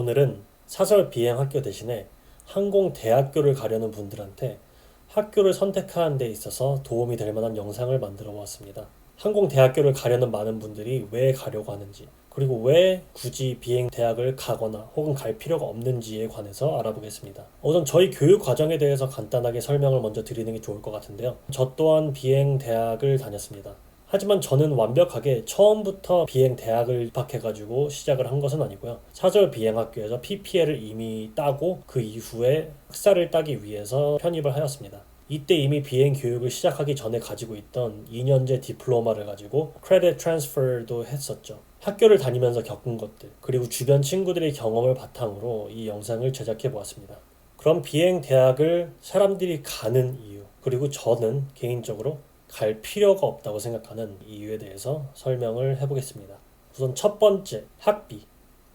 오늘은 사설 비행학교 대신에 항공대학교를 가려는 분들한테 학교를 선택하는 데 있어서 도움이 될 만한 영상을 만들어 보았습니다. 항공대학교를 가려는 많은 분들이 왜 가려고 하는지, 그리고 왜 굳이 비행대학을 가거나 혹은 갈 필요가 없는지에 관해서 알아보겠습니다. 우선 저희 교육 과정에 대해서 간단하게 설명을 먼저 드리는 게 좋을 것 같은데요. 저 또한 비행대학을 다녔습니다. 하지만 저는 완벽하게 처음부터 비행대학을 입학해가지고 시작을 한 것은 아니고요. 사설 비행학교에서 PPL을 이미 따고 그 이후에 학사를 따기 위해서 편입을 하였습니다. 이때 이미 비행 교육을 시작하기 전에 가지고 있던 2년제 디플로마를 가지고 크레딧 트랜스퍼도 했었죠. 학교를 다니면서 겪은 것들, 그리고 주변 친구들의 경험을 바탕으로 이 영상을 제작해 보았습니다. 그럼 비행대학을 사람들이 가는 이유, 그리고 저는 개인적으로 갈 필요가 없다고 생각하는 이유에 대해서 설명을 해보겠습니다. 우선 첫 번째, 학비.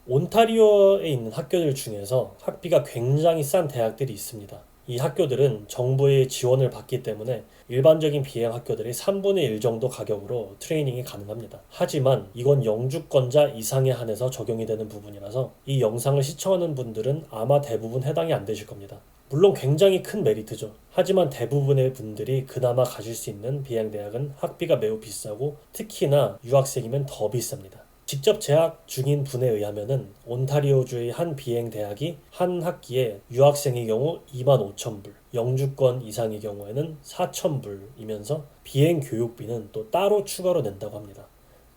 온타리오에 있는 학교들 중에서 학비가 굉장히 싼 대학들이 있습니다. 이 학교들은 정부의 지원을 받기 때문에 일반적인 비행 학교들의 3분의 1 정도 가격으로 트레이닝이 가능합니다. 하지만 이건 영주권자 이상에 한해서 적용이 되는 부분이라서 이 영상을 시청하는 분들은 아마 대부분 해당이 안 되실 겁니다. 물론 굉장히 큰 메리트죠. 하지만 대부분의 분들이 그나마 가실 수 있는 비행대학은 학비가 매우 비싸고 특히나 유학생이면 더 비쌉니다. 직접 재학 중인 분에 의하면은 온타리오주의 한 비행대학이 한 학기에 유학생의 경우 25,000불, 영주권 이상의 경우에는 4,000불이면서 비행 교육비는 또 따로 추가로 낸다고 합니다.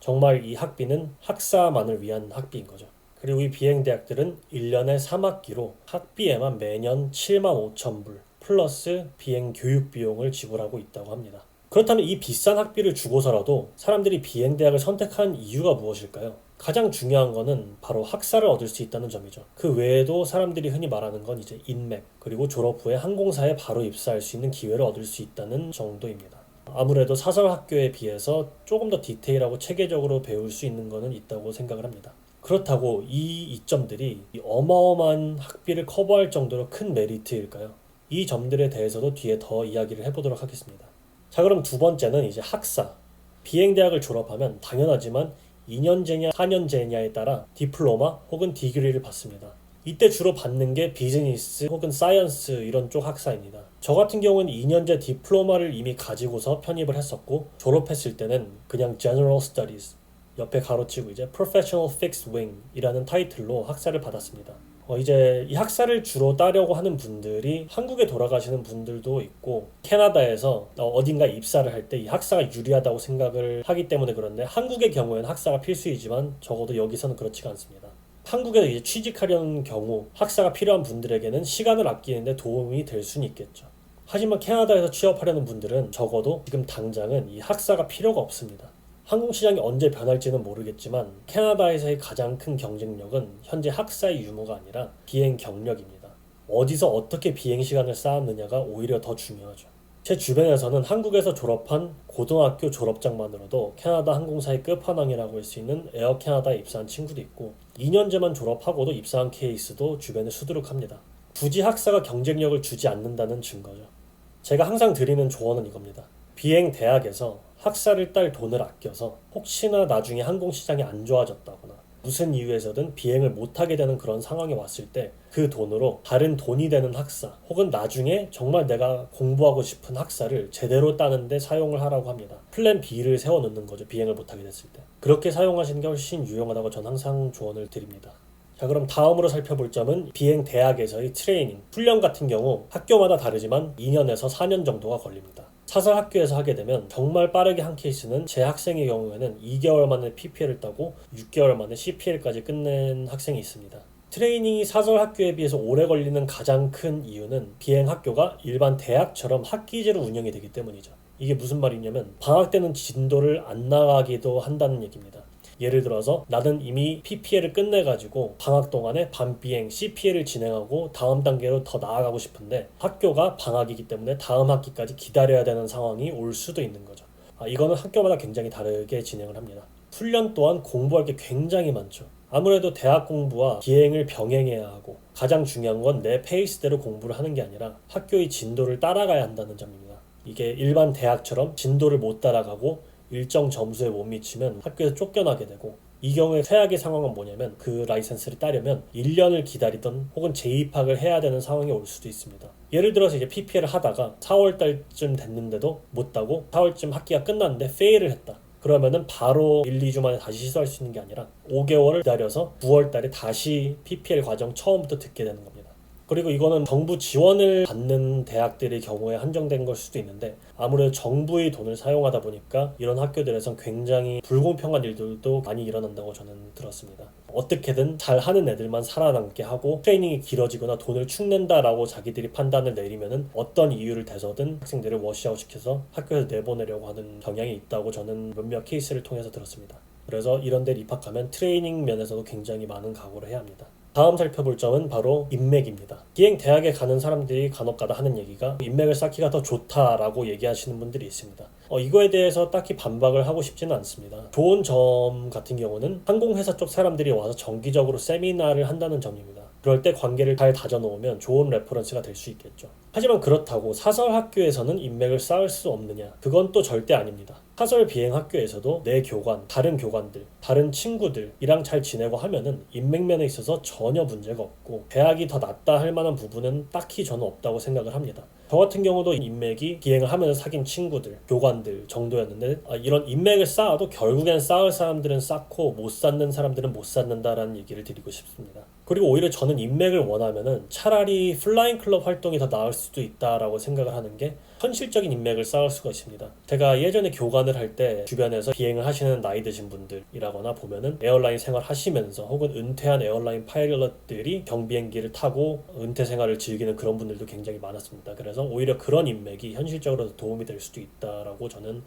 정말 이 학비는 학사만을 위한 학비인 거죠. 그리고 이 비행대학들은 1년에 3학기로 학비에만 매년 75,000불 플러스 비행 교육 비용을 지불하고 있다고 합니다. 그렇다면 이 비싼 학비를 주고서라도 사람들이 비행대학을 선택한 이유가 무엇일까요? 가장 중요한 거는 바로 학사를 얻을 수 있다는 점이죠. 그 외에도 사람들이 흔히 말하는 건 이제 인맥, 그리고 졸업 후에 항공사에 바로 입사할 수 있는 기회를 얻을 수 있다는 정도입니다. 아무래도 사설 학교에 비해서 조금 더 디테일하고 체계적으로 배울 수 있는 거는 있다고 생각을 합니다. 그렇다고 이 이점들이 어마어마한 학비를 커버할 정도로 큰 메리트일까요? 이 점들에 대해서도 뒤에 더 이야기를 해보도록 하겠습니다. 자, 그럼 두 번째는 이제 학사. 비행대학을 졸업하면 당연하지만 2년제냐 4년제냐에 따라 디플로마 혹은 디그리를 받습니다. 이때 주로 받는 게 비즈니스 혹은 사이언스 이런 쪽 학사입니다. 저 같은 경우는 2년제 디플로마를 이미 가지고서 편입을 했었고 졸업했을 때는 그냥 General Studies 옆에 가로치고 이제 Professional Fixed Wing 이라는 타이틀로 학사를 받았습니다. 이제 이 학사를 주로 따려고 하는 분들이 한국에 돌아가시는 분들도 있고 캐나다에서 어딘가 입사를 할 때 이 학사가 유리하다고 생각을 하기 때문에 그런데 한국의 경우에는 학사가 필수이지만 적어도 여기서는 그렇지가 않습니다. 한국에 이제 취직하려는 경우 학사가 필요한 분들에게는 시간을 아끼는데 도움이 될 수는 있겠죠. 하지만 캐나다에서 취업하려는 분들은 적어도 지금 당장은 이 학사가 필요가 없습니다. 한국 시장이 언제 변할지는 모르겠지만 캐나다에서의 가장 큰 경쟁력은 현재 학사의 유무가 아니라 비행 경력입니다. 어디서 어떻게 비행 시간을 쌓았느냐가 오히려 더 중요하죠. 제 주변에서는 한국에서 졸업한 고등학교 졸업장만으로도 캐나다 항공사의 끝판왕이라고 할 수 있는 에어 캐나다에 입사한 친구도 있고 2년제만 졸업하고도 입사한 케이스도 주변에 수두룩합니다. 굳이 학사가 경쟁력을 주지 않는다는 증거죠. 제가 항상 드리는 조언은 이겁니다. 비행 대학에서 학사를 딸 돈을 아껴서 혹시나 나중에 항공시장이 안 좋아졌다거나 무슨 이유에서든 비행을 못하게 되는 그런 상황이 왔을 때 그 돈으로 다른 돈이 되는 학사 혹은 나중에 정말 내가 공부하고 싶은 학사를 제대로 따는데 사용을 하라고 합니다. 플랜 B를 세워놓는 거죠. 비행을 못하게 됐을 때. 그렇게 사용하시는 게 훨씬 유용하다고 저는 항상 조언을 드립니다. 자, 그럼 다음으로 살펴볼 점은 비행 대학에서의 트레이닝, 훈련 같은 경우 학교마다 다르지만 2년에서 4년 정도가 걸립니다. 사설 학교에서 하게 되면 정말 빠르게 한 케이스는 제 학생의 경우에는 2개월 만에 PPL을 따고 6개월 만에 CPL까지 끝낸 학생이 있습니다. 트레이닝이 사설 학교에 비해서 오래 걸리는 가장 큰 이유는 비행 학교가 일반 대학처럼 학기제로 운영이 되기 때문이죠. 이게 무슨 말이냐면 방학 때는 진도를 안 나가기도 한다는 얘기입니다. 예를 들어서 나는 이미 PPL을 끝내가지고 방학 동안에 밤비행 CPL을 진행하고 다음 단계로 더 나아가고 싶은데 학교가 방학이기 때문에 다음 학기까지 기다려야 되는 상황이 올 수도 있는 거죠. 이거는 학교마다 굉장히 다르게 진행을 합니다. 훈련 또한 공부할 게 굉장히 많죠. 아무래도 대학 공부와 비행을 병행해야 하고 가장 중요한 건 내 페이스대로 공부를 하는 게 아니라 학교의 진도를 따라가야 한다는 점입니다. 이게 일반 대학처럼 진도를 못 따라가고 일정 점수에 못 미치면 학교에서 쫓겨나게 되고 이 경우에 최악의 상황은 뭐냐면 그 라이센스를 따려면 1년을 기다리던 혹은 재입학을 해야 되는 상황이 올 수도 있습니다. 예를 들어서 이제 PPL을 하다가 4월 달쯤 됐는데도 못 따고 4월쯤 학기가 끝났는데 페일을 했다. 그러면은 바로 1, 2주 만에 다시 시도할 수 있는 게 아니라 5개월을 기다려서 9월 달에 다시 PPL 과정 처음부터 듣게 되는 겁니다. 그리고 이거는 정부 지원을 받는 대학들의 경우에 한정된 걸 수도 있는데 아무래도 정부의 돈을 사용하다 보니까 이런 학교들에선 굉장히 불공평한 일들도 많이 일어난다고 저는 들었습니다. 어떻게든 잘하는 애들만 살아남게 하고 트레이닝이 길어지거나 돈을 축낸다라고 자기들이 판단을 내리면은 어떤 이유를 대서든 학생들을 워시아웃 시켜서 학교에서 내보내려고 하는 경향이 있다고 저는 몇몇 케이스를 통해서 들었습니다. 그래서 이런 데를 입학하면 트레이닝 면에서도 굉장히 많은 각오를 해야 합니다. 다음 살펴볼 점은 바로 인맥입니다. 비행 대학에 가는 사람들이 간혹가다 하는 얘기가 인맥을 쌓기가 더 좋다라고 얘기하시는 분들이 있습니다. 이거에 대해서 딱히 반박을 하고 싶지는 않습니다. 좋은 점 같은 경우는 항공회사 쪽 사람들이 와서 정기적으로 세미나를 한다는 점입니다. 그럴 때 관계를 잘 다져놓으면 좋은 레퍼런스가 될 수 있겠죠. 하지만 그렇다고 사설 학교에서는 인맥을 쌓을 수 없느냐? 그건 또 절대 아닙니다. 사설 비행 학교에서도 내 교관, 다른 교관들, 다른 친구들이랑 잘 지내고 하면은 인맥면에 있어서 전혀 문제가 없고 대학이 더 낫다 할 만한 부분은 딱히 저는 없다고 생각을 합니다. 저 같은 경우도 인맥이 비행을 하면서 사귄 친구들, 교관들 정도였는데 이런 인맥을 쌓아도 결국엔 쌓을 사람들은 쌓고 못 쌓는 사람들은 못 쌓는다라는 얘기를 드리고 싶습니다. 그리고 오히려 저는 인맥을 원하면은 차라리 플라잉 클럽 활동이 더 나을 수도 있다라고 생각을 하는 게 현실적인 인맥을 쌓을 수가 있습니다. 제가 예전에 교관을 할 때 주변에서 비행을 하시는 나이 드신 분들이라거나 보면은 에어라인 생활 하시면서 혹은 은퇴한 에어라인 파일럿들이 경비행기를 타고 은퇴 생활을 즐기는 그런 분들도 굉장히 많았습니다. 그래서 오히려 그런 인맥이 현실적으로 도움이 될 수도 있다라고 저는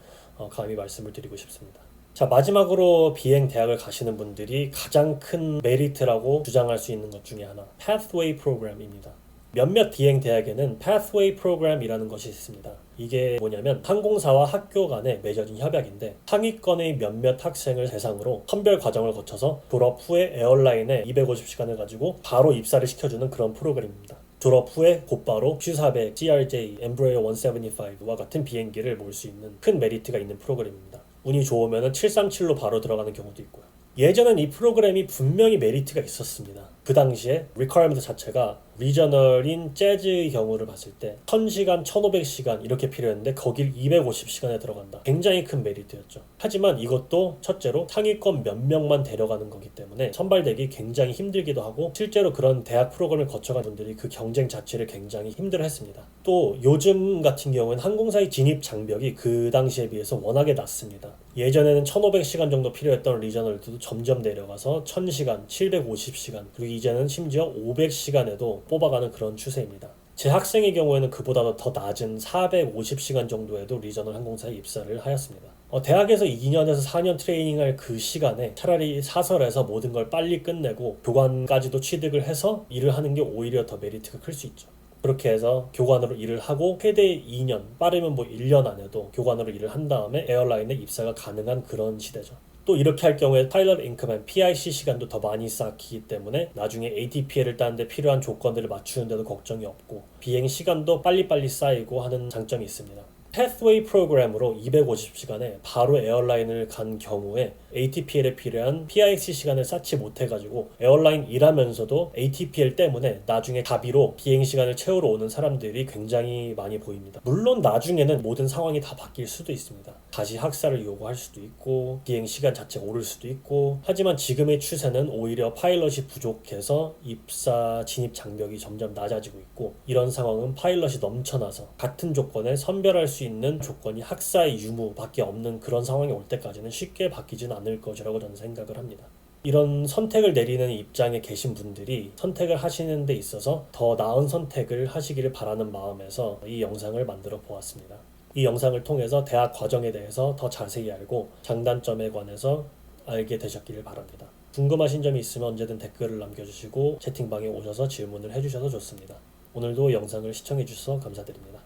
감히 말씀을 드리고 싶습니다. 자, 마지막으로 비행 대학을 가시는 분들이 가장 큰 메리트라고 주장할 수 있는 것 중에 하나, Pathway 프로그램입니다. 몇몇 비행 대학에는 Pathway 프로그램이라는 것이 있습니다. 이게 뭐냐면 항공사와 학교 간에 맺어진 협약인데 상위권의 몇몇 학생을 대상으로 선별 과정을 거쳐서 졸업 후에 에어라인에 250시간을 가지고 바로 입사를 시켜주는 그런 프로그램입니다. 졸업 후에 곧바로 Q400, CRJ, Embraer 175와 같은 비행기를 몰 수 있는 큰 메리트가 있는 프로그램입니다. 운이 좋으면 737로 바로 들어가는 경우도 있고요. 예전엔 이 프로그램이 분명히 메리트가 있었습니다. 그 당시에 리퀘어먼트 자체가 리저널인 재즈의 경우를 봤을 때 1000시간, 1500시간 이렇게 필요했는데 거길 250시간에 들어간다. 굉장히 큰 메리트였죠. 하지만 이것도 첫째로 상위권 몇 명만 데려가는 거기 때문에 선발되기 굉장히 힘들기도 하고 실제로 그런 대학 프로그램을 거쳐간 분들이 그 경쟁 자체를 굉장히 힘들어했습니다. 또 요즘 같은 경우는 항공사의 진입 장벽이 그 당시에 비해서 워낙에 낮습니다. 예전에는 1500시간 정도 필요했던 리저널들도 점점 내려가서 1000시간, 750시간 그리고 이제는 심지어 500시간에도 뽑아가는 그런 추세입니다. 제 학생의 경우에는 그보다 더 낮은 450시간 정도에도 리저널 항공사에 입사를 하였습니다. 대학에서 2년에서 4년 트레이닝할 그 시간에 차라리 사설에서 모든 걸 빨리 끝내고 교관까지도 취득을 해서 일을 하는 게 오히려 더 메리트가 클 수 있죠. 그렇게 해서 교관으로 일을 하고 최대 2년, 빠르면 1년 안에도 교관으로 일을 한 다음에 에어라인에 입사가 가능한 그런 시대죠. 또 이렇게 할 경우에 파일럿 잉크맨 PIC 시간도 더 많이 쌓기 때문에 나중에 ATPL을 따는데 필요한 조건들을 맞추는데도 걱정이 없고 비행 시간도 빨리빨리 쌓이고 하는 장점이 있습니다. Pathway 프로그램으로 250시간에 바로 에어라인을 간 경우에 ATPL에 필요한 PIC 시간을 쌓지 못해가지고 에어라인 일하면서도 ATPL 때문에 나중에 자비로 비행 시간을 채우러 오는 사람들이 굉장히 많이 보입니다. 물론 나중에는 모든 상황이 다 바뀔 수도 있습니다. 다시 학사를 요구할 수도 있고 비행 시간 자체가 오를 수도 있고 하지만 지금의 추세는 오히려 파일럿이 부족해서 입사 진입 장벽이 점점 낮아지고 있고 이런 상황은 파일럿이 넘쳐나서 같은 조건에 선별할 수 있는 조건이 학사의 유무밖에 없는 그런 상황이 올 때까지는 쉽게 바뀌지는 않을 것이라고 저는 생각을 합니다. 이런 선택을 내리는 입장에 계신 분들이 선택을 하시는 데 있어서 더 나은 선택을 하시기를 바라는 마음에서 이 영상을 만들어 보았습니다. 이 영상을 통해서 대학 과정에 대해서 더 자세히 알고 장단점에 관해서 알게 되셨기를 바랍니다. 궁금하신 점이 있으면 언제든 댓글을 남겨주시고 채팅방에 오셔서 질문을 해주셔도 좋습니다. 오늘도 영상을 시청해주셔서 감사드립니다.